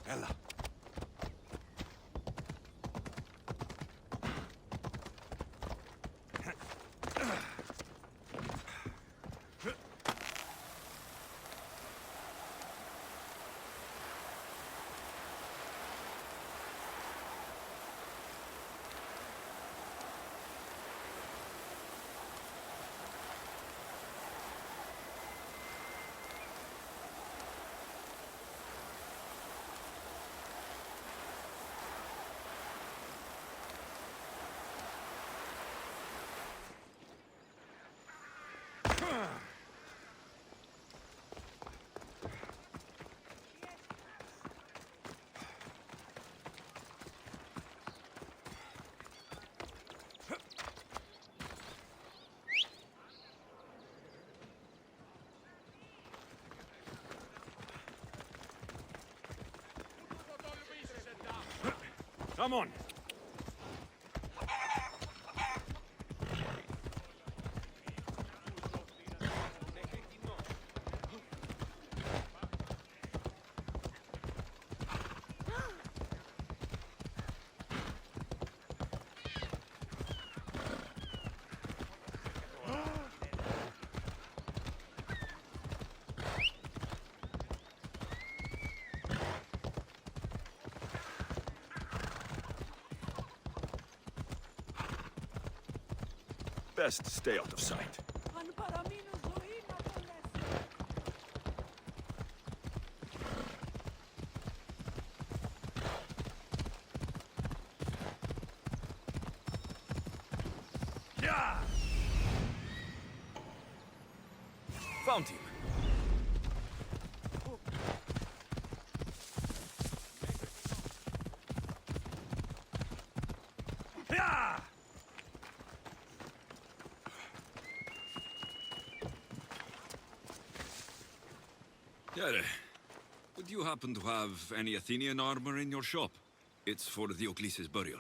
Ella. Come on. Best stay out of sight. Yeah! Found him. Yeah! Yare, would you happen to have any Athenian armor in your shop? It's for Diocles' burial.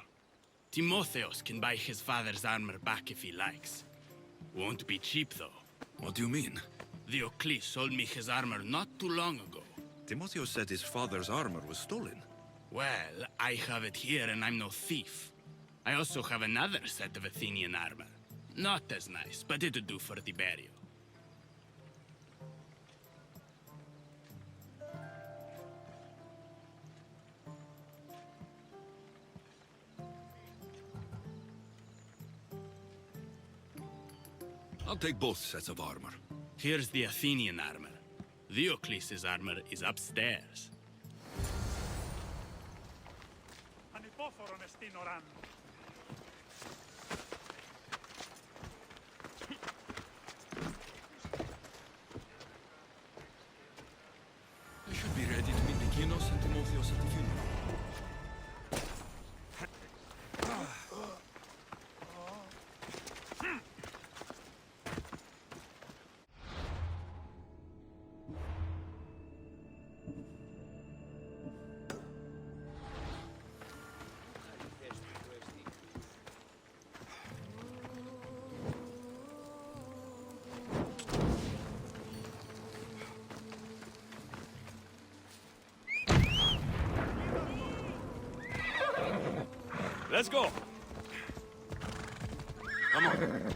Timotheos can buy his father's armor back if he likes. Won't be cheap, though. What do you mean? Diocles sold me his armor not too long ago. Timotheos said his father's armor was stolen. Well, I have it here and I'm no thief. I also have another set of Athenian armor. Not as nice, but it'll do for the burial. I'll take both sets of armor. Here's the Athenian armor. Diocles' armor is upstairs. I should be ready to meet Nikinos and Timotheos at the funeral. Let's go. Come on.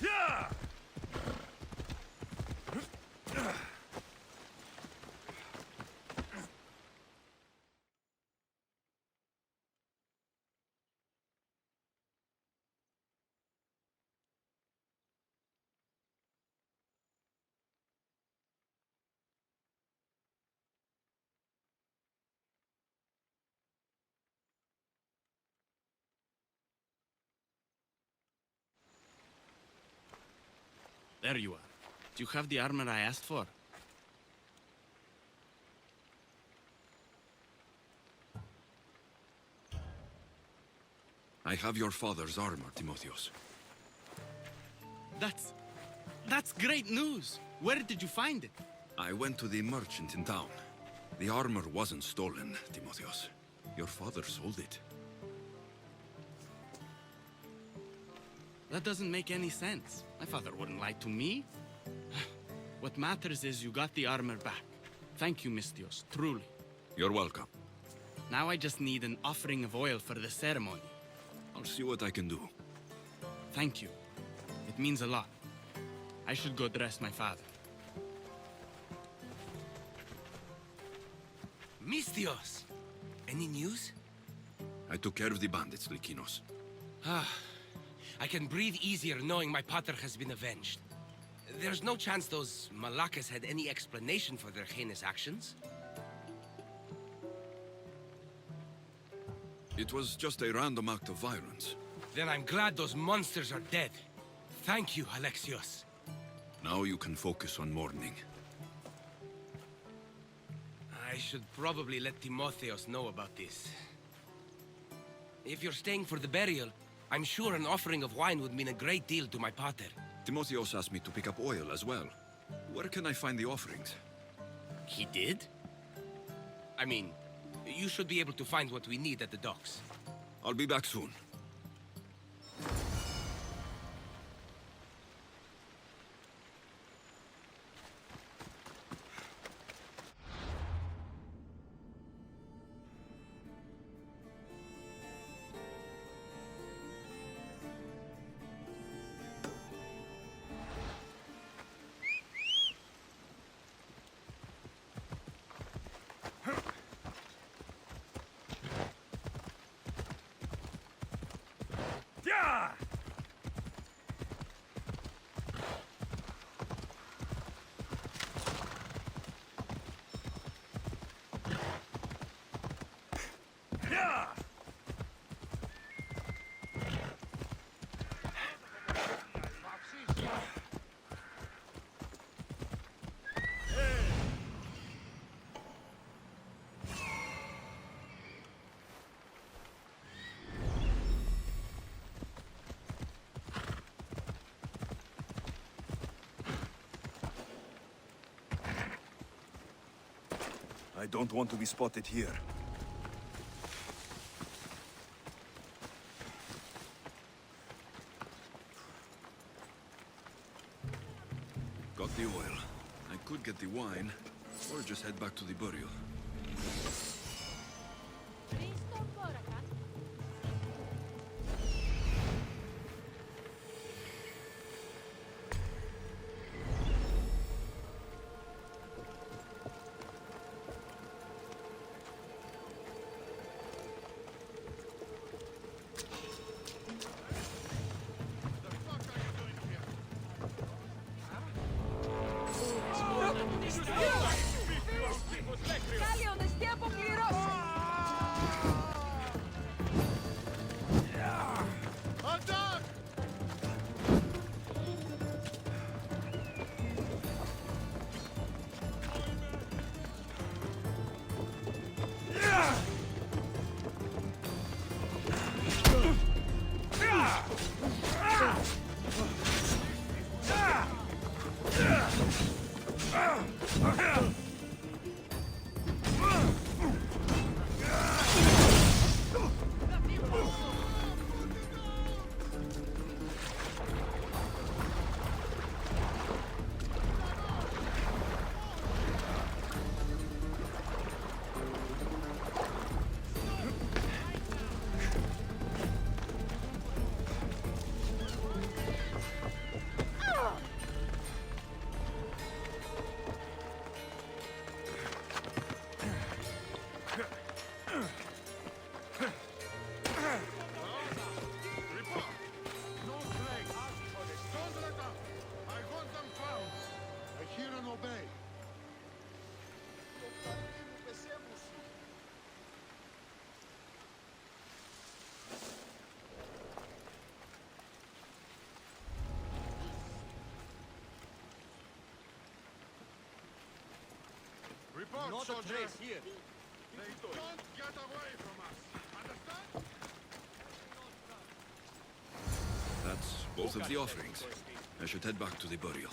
Yeah! There you are. Do you have the armor I asked for? I have your father's armor, Timotheus. That's great news. Where did you find it? I went to the merchant in town. The armor wasn't stolen, Timotheus. Your father sold it. That doesn't make any sense. My father wouldn't lie to me. What matters is you got the armor back. Thank you, Mistios, truly. You're welcome. Now I just need an offering of oil for the ceremony. I'll see what I can do. Thank you. It means a lot. I should go dress my father. Mistios! Any news? I took care of the bandits, Lykinos. I can breathe easier knowing my pater has been avenged. There's no chance those Malakas had any explanation for their heinous actions? It was just a random act of violence. Then I'm glad those monsters are dead. Thank you, Alexios. Now you can focus on mourning. I should probably let Timotheos know about this. If you're staying for the burial, I'm sure an offering of wine would mean a great deal to my pater. Timotheus asked me to pick up oil as well. Where can I find the offerings? He did? I mean, you should be able to find what we need at the docks. I'll be back soon. Yeah! Yeah! I don't want to be spotted here. Got the oil. I could get the wine, or just head back to the burial. Report, soldier. Here. They don't get away from us. Understand? Both of the offerings. I should head back to the burial.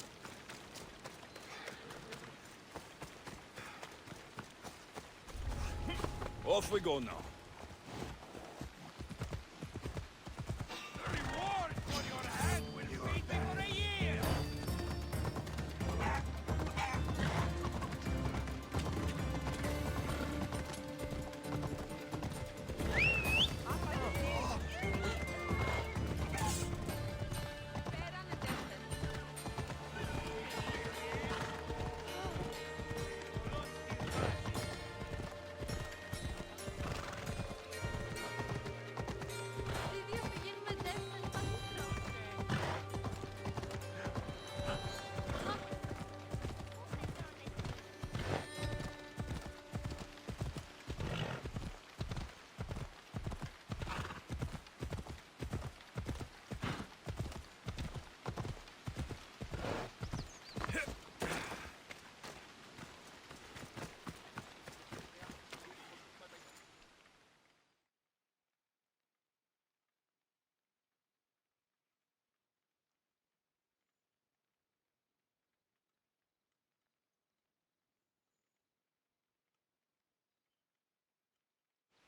Off we go now. The reward for your hand will feed me for a year!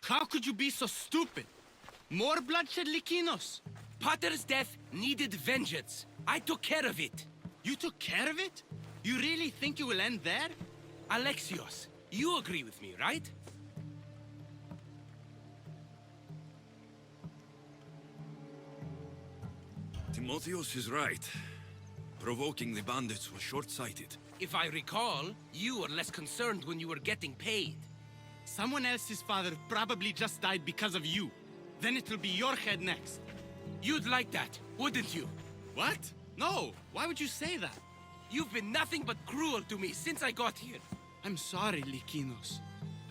How could you be so stupid? More bloodshed, Likinos? Potter's death needed vengeance. I took care of it. You took care of it? You really think it will end there? Alexios, you agree with me, right? Timotheos is right. Provoking the bandits was short-sighted. If I recall, you were less concerned when you were getting paid. Someone else's father probably just died because of you. Then it'll be your head next. You'd like that, wouldn't you? What? No! Why would you say that? You've been nothing but cruel to me since I got here. I'm sorry, Likinos.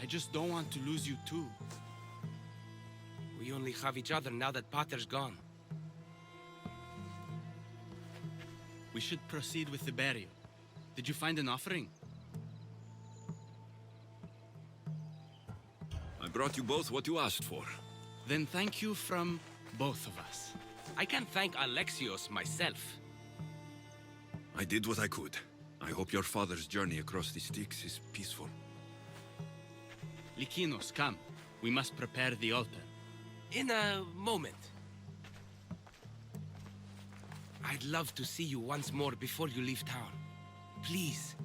I just don't want to lose you too. We only have each other now that Potter's gone. We should proceed with the burial. Did you find an offering? I brought you both what you asked for. Then thank you from both of us. I can't thank Alexios myself. I did what I could. I hope your father's journey across the Styx is peaceful. Likinos, come. We must prepare the altar. In a moment. I'd love to see you once more before you leave town. Please,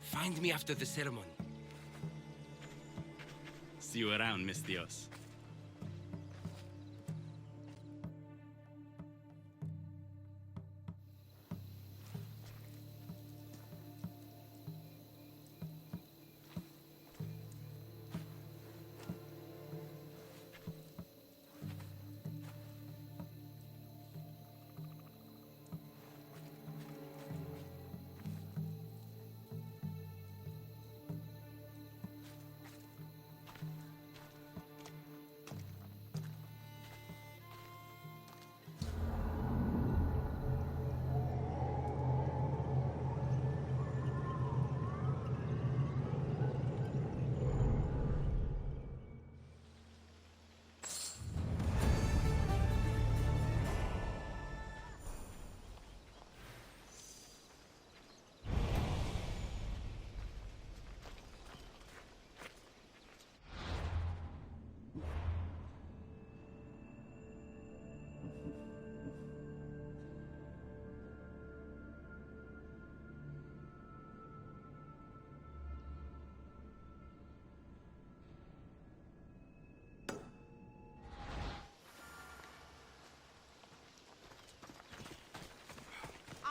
find me after the ceremony. See you around, Mistios.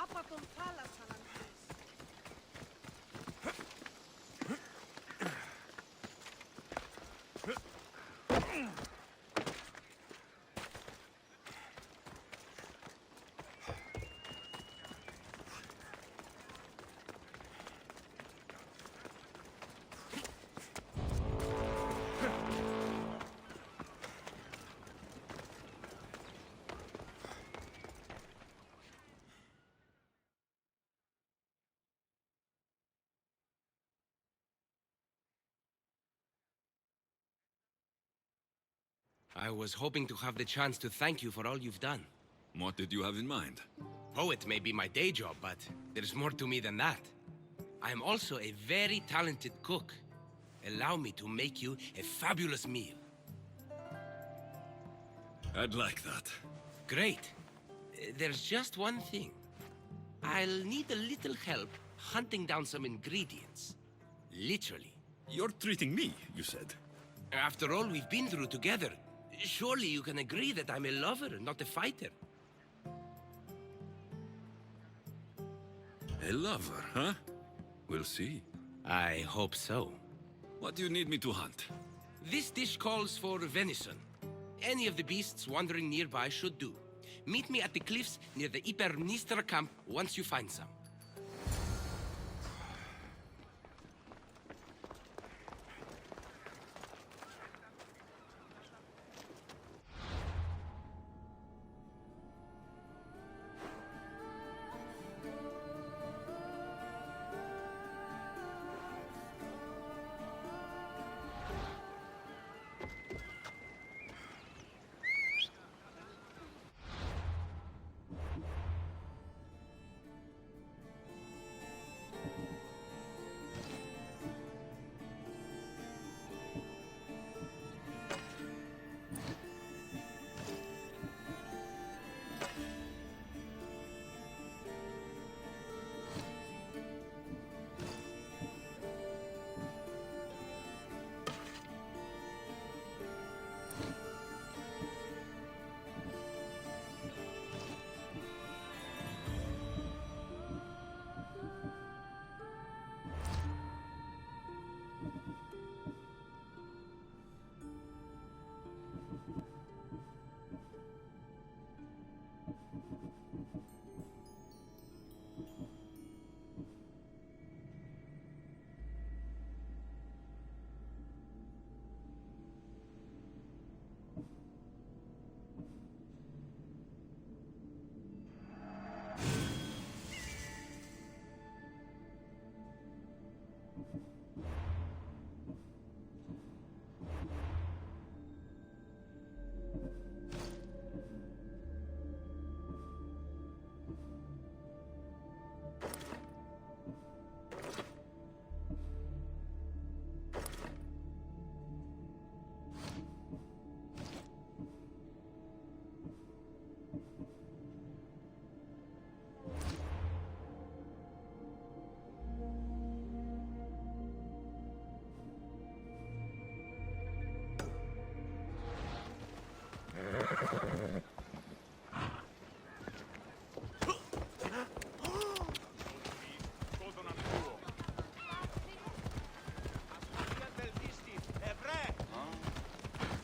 Apa τον θάλασσαν αν θες. I was hoping to have the chance to thank you for all you've done. What did you have in mind? Poet may be my day job, but there's more to me than that. I am also a very talented cook. Allow me to make you a fabulous meal. I'd like that. Great. There's just one thing. I'll need a little help hunting down some ingredients. Literally. You're treating me, you said. After all we've been through together, surely you can agree that I'm a lover, not a fighter. A lover, huh? We'll see. I hope so. What do you need me to hunt? This dish calls for venison. Any of the beasts wandering nearby should do. Meet me at the cliffs near the Ipernistra camp once you find some.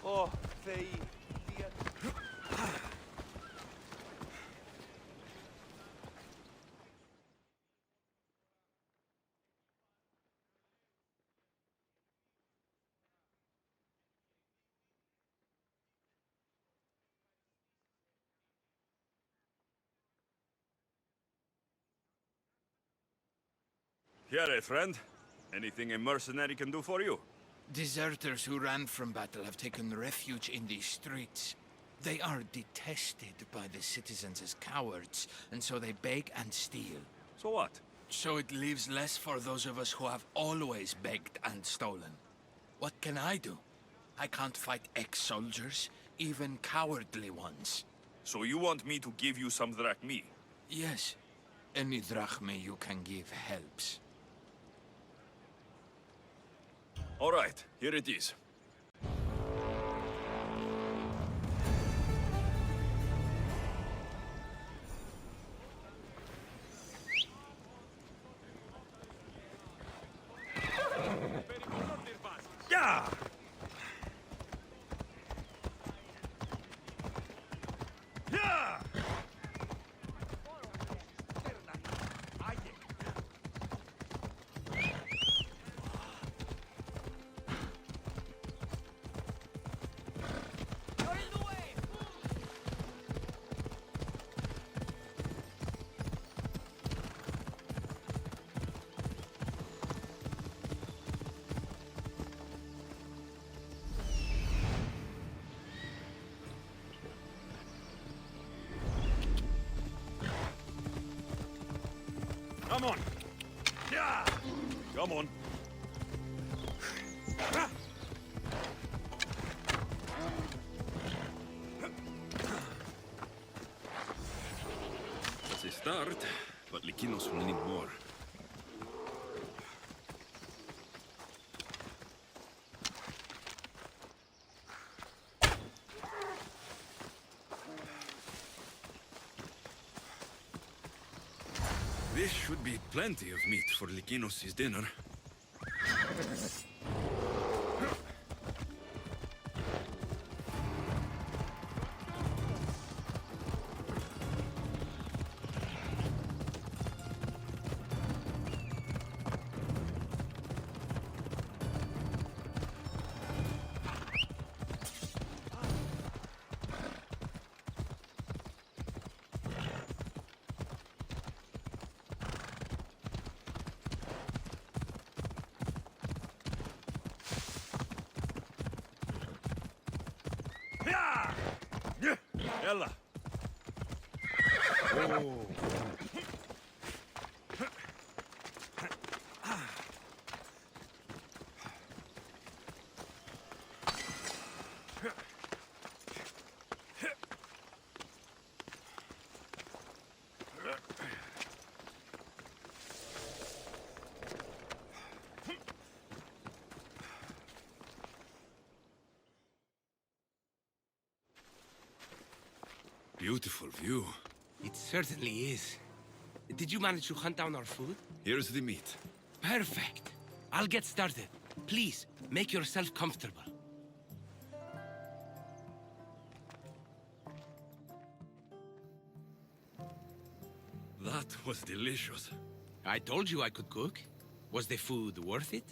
Oh, Fei. Here, friend. Anything a mercenary can do for you? Deserters who ran from battle have taken refuge in these streets. They are detested by the citizens as cowards, and so they beg and steal. So what? So it leaves less for those of us who have always begged and stolen. What can I do? I can't fight ex-soldiers, even cowardly ones. So you want me to give you some drachmi? Yes, any drachme you can give helps. All right, here it is. Yeah! Yeah! Come on. Yeah. Come on. It's a start, but Likinos will need more. This should be plenty of meat for Likinos' dinner. Ella. Beautiful view. It certainly is. Did you manage to hunt down our food? Here's the meat. Perfect. I'll get started. Please, make yourself comfortable. That was delicious. I told you I could cook. Was the food worth it?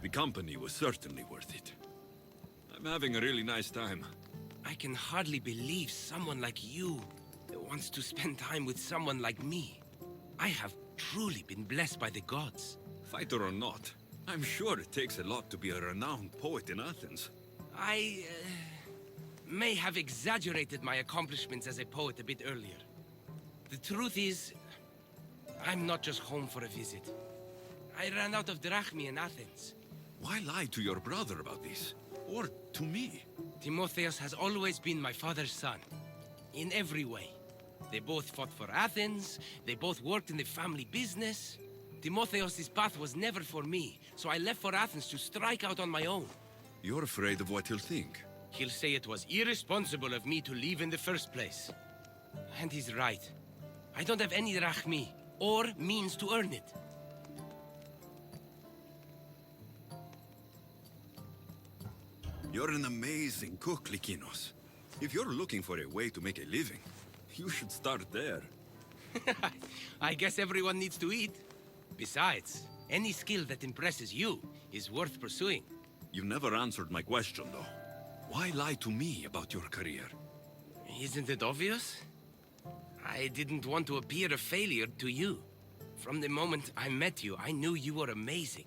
The company was certainly worth it. I'm having a really nice time. I can hardly believe someone like you wants to spend time with someone like me. I have truly been blessed by the gods. Fighter or not, I'm sure it takes a lot to be a renowned poet in Athens. I may have exaggerated my accomplishments as a poet a bit earlier. The truth is, I'm not just home for a visit. I ran out of drachmi in Athens. Why lie to your brother about this? Or to me? Timotheus has always been my father's son. In every way. They both fought for Athens, they both worked in the family business. Timotheus' path was never for me, so I left for Athens to strike out on my own. You're afraid of what he'll think. He'll say it was irresponsible of me to leave in the first place. And he's right. I don't have any drachmi, or means to earn it. You're an amazing cook, Likinos. If you're looking for a way to make a living, you should start there. I guess everyone needs to eat. Besides, any skill that impresses you is worth pursuing. You never answered my question, though. Why lie to me about your career? Isn't it obvious? I didn't want to appear a failure to you. From the moment I met you, I knew you were amazing.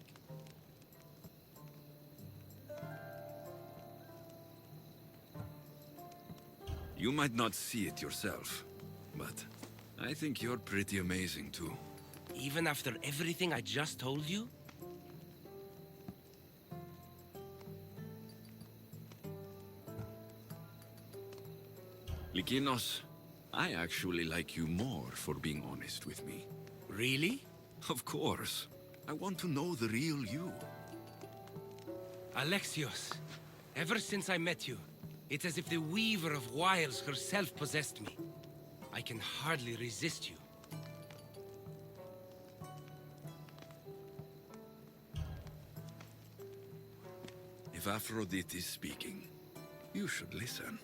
You might not see it yourself, but I think you're pretty amazing, too. Even after everything I just told you? Likinos, I actually like you more for being honest with me. Really? Of course. I want to know the real you. Alexios, ever since I met you, it's as if the Weaver of Wiles herself possessed me. I can hardly resist you. If Aphrodite is speaking, you should listen.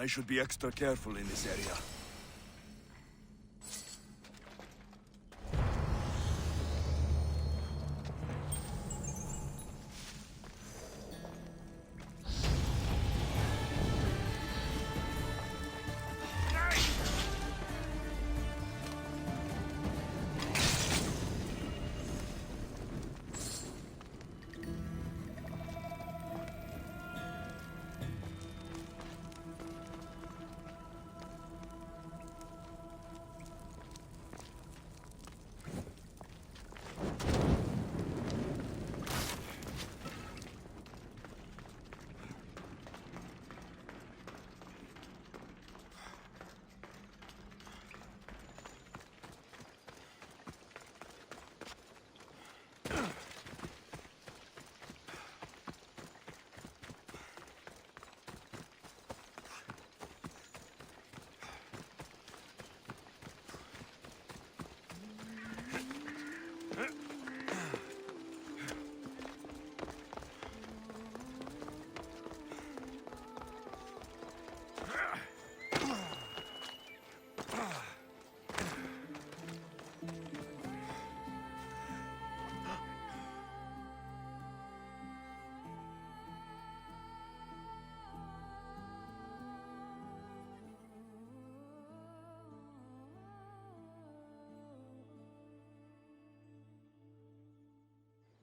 I should be extra careful in this area.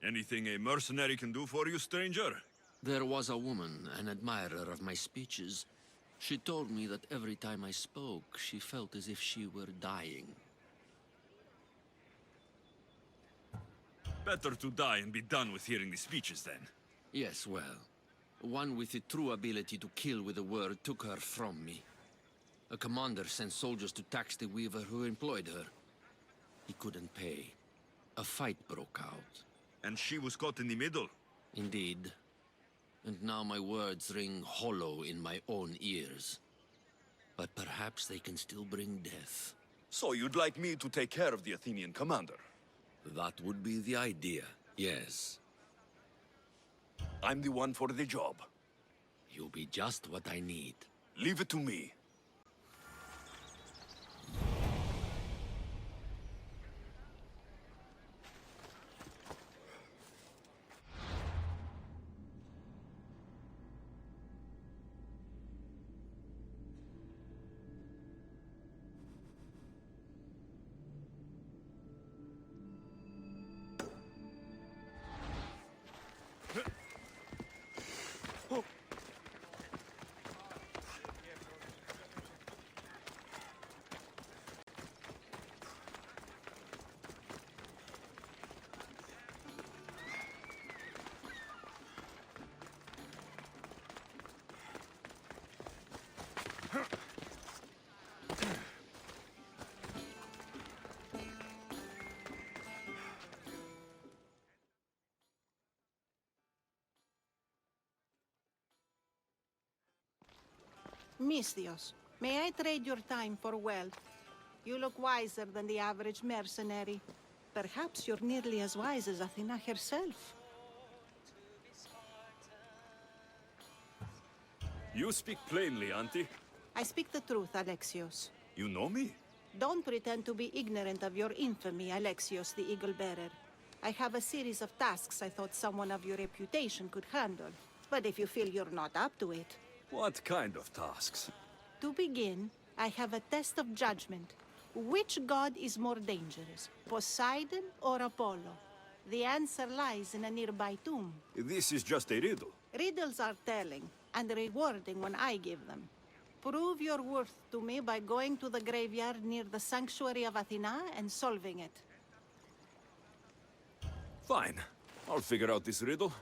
Anything a mercenary can do for you, stranger? There was a woman, an admirer of my speeches. She told me that every time I spoke, she felt as if she were dying. Better to die and be done with hearing the speeches, then. Yes, well, one with the true ability to kill with a word took her from me. A commander sent soldiers to tax the weaver who employed her. He couldn't pay. A fight broke out. And she was caught in the middle. Indeed. And now my words ring hollow in my own ears. But perhaps they can still bring death. So you'd like me to take care of the Athenian commander? That would be the idea, yes. I'm the one for the job. You'll be just what I need. Leave it to me. Misthios, may I trade your time for wealth? You look wiser than the average mercenary. Perhaps you're nearly as wise as Athena herself. You speak plainly, Auntie. I speak the truth, Alexios. You know me? Don't pretend to be ignorant of your infamy, Alexios the Eagle-Bearer. I have a series of tasks I thought someone of your reputation could handle. But if you feel you're not up to it... What kind of tasks? To begin, I have a test of judgment. Which god is more dangerous, Poseidon or Apollo? The answer lies in a nearby tomb. This is just a riddle. Riddles are telling, and rewarding when I give them. Prove your worth to me by going to the graveyard near the sanctuary of Athena and solving it. Fine. I'll figure out this riddle.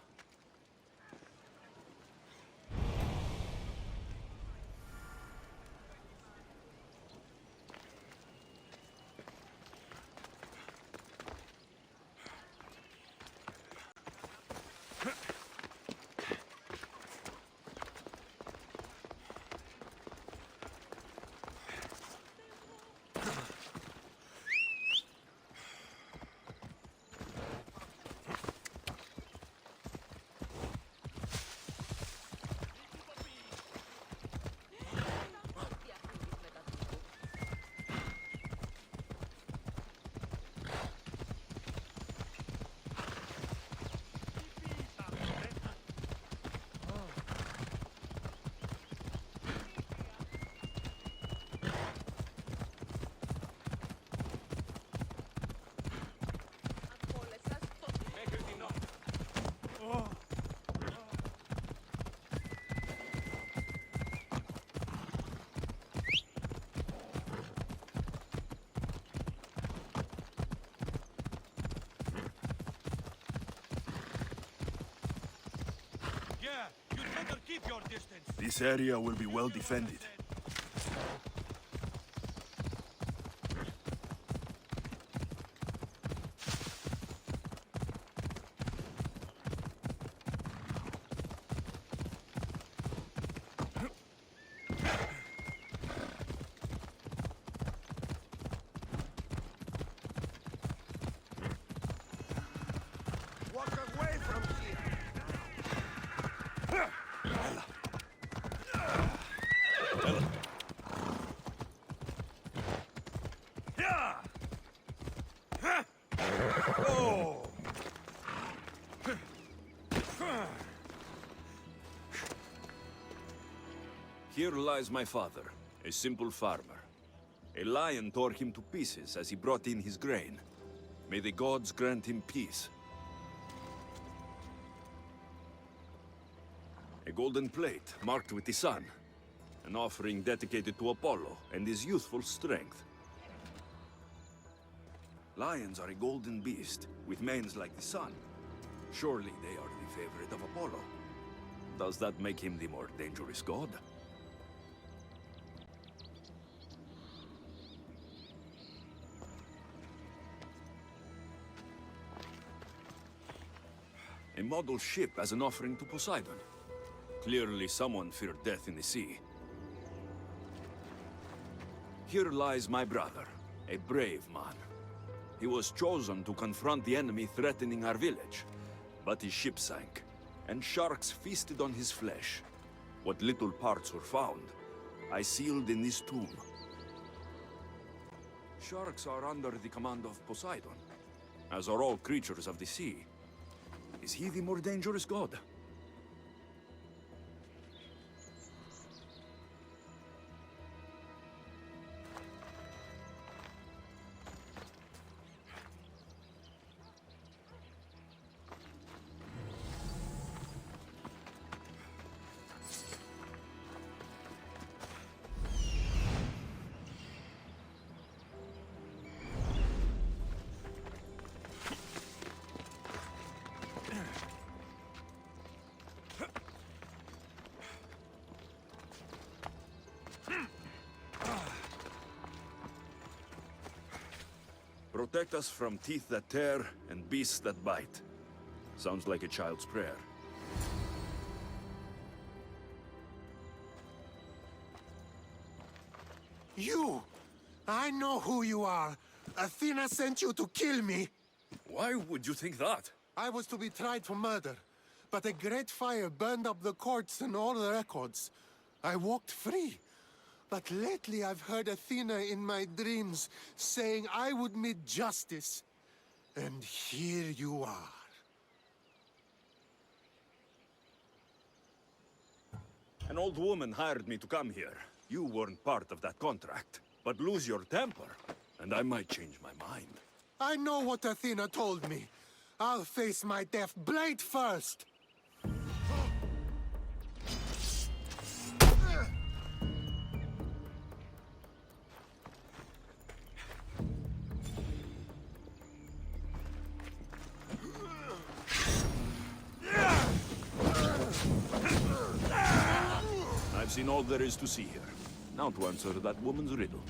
Keep your distance. This area will be well defended. Walk away from here. Here lies my father, a simple farmer. A lion tore him to pieces as he brought in his grain. May the gods grant him peace. A golden plate marked with the sun. An offering dedicated to Apollo and his youthful strength. Lions are a golden beast, with manes like the sun. Surely they are the favorite of Apollo. Does that make him the more dangerous god? A model ship as an offering to Poseidon. Clearly someone feared death in the sea. Here lies my brother, a brave man. He was chosen to confront the enemy threatening our village. But his ship sank, and sharks feasted on his flesh. What little parts were found, I sealed in this tomb. Sharks are under the command of Poseidon, as are all creatures of the sea. Is he the more dangerous god? Protect us from teeth that tear and beasts that bite. Sounds like a child's prayer. You! I know who you are. Athena sent you to kill me. Why would you think that? I was to be tried for murder, but a great fire burned up the courts and all the records. I walked free. But lately I've heard Athena in my dreams saying I would meet justice. And here you are. An old woman hired me to come here. You weren't part of that contract. But lose your temper, and I might change my mind. I know what Athena told me. I'll face my death blade first. I've seen all there is to see here. Now to answer that woman's riddle.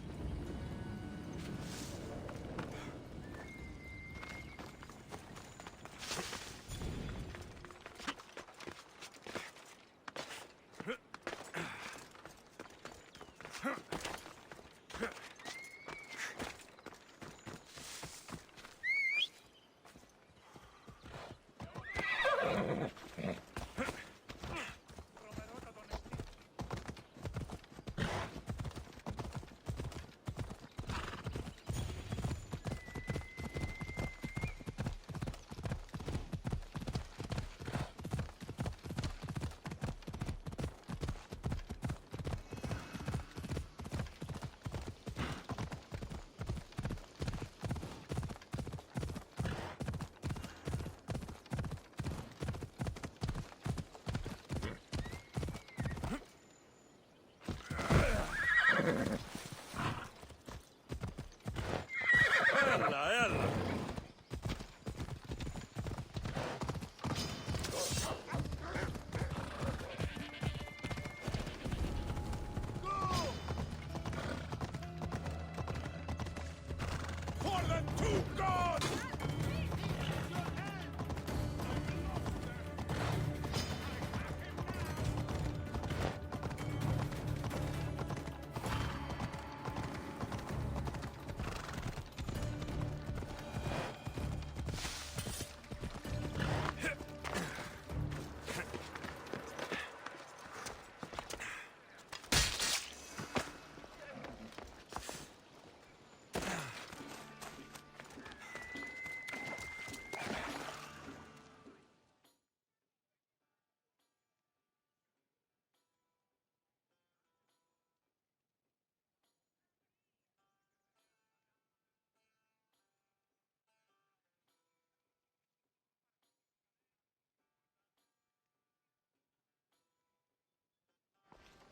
To God!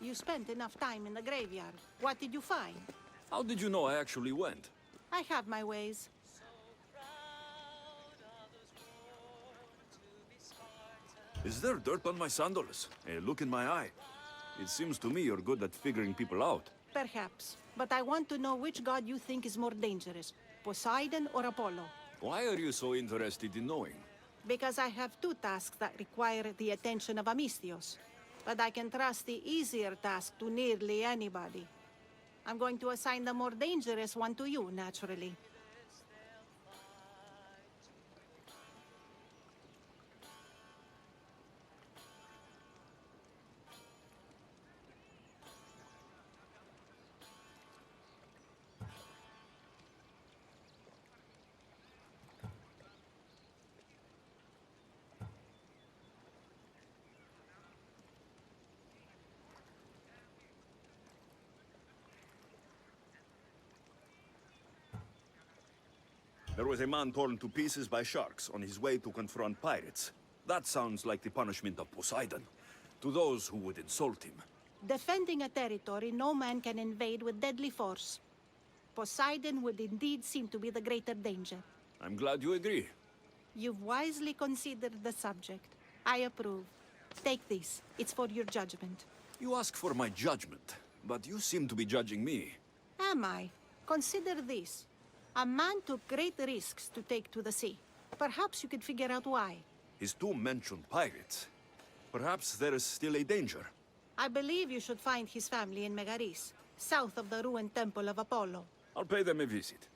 You spent enough time in the graveyard. What did you find? How did you know I actually went? I have my ways. Is there dirt on my sandals? A look in my eye. It seems to me you're good at figuring people out. Perhaps. But I want to know which god you think is more dangerous, Poseidon or Apollo. Why are you so interested in knowing? Because I have two tasks that require the attention of Amistios. But I can trust the easier task to nearly anybody. I'm going to assign the more dangerous one to you, naturally. There was a man torn to pieces by sharks on his way to confront pirates. That sounds like the punishment of Poseidon, to those who would insult him. Defending a territory no man can invade with deadly force. Poseidon would indeed seem to be the greater danger. I'm glad you agree. You've wisely considered the subject. I approve. Take this. It's for your judgment. You ask for my judgment, but you seem to be judging me. Am I? Consider this. A man took great risks to take to the sea. Perhaps you could figure out why. His tomb mentioned pirates. Perhaps there is still a danger. I believe you should find his family in Megaris, south of the ruined temple of Apollo. I'll pay them a visit.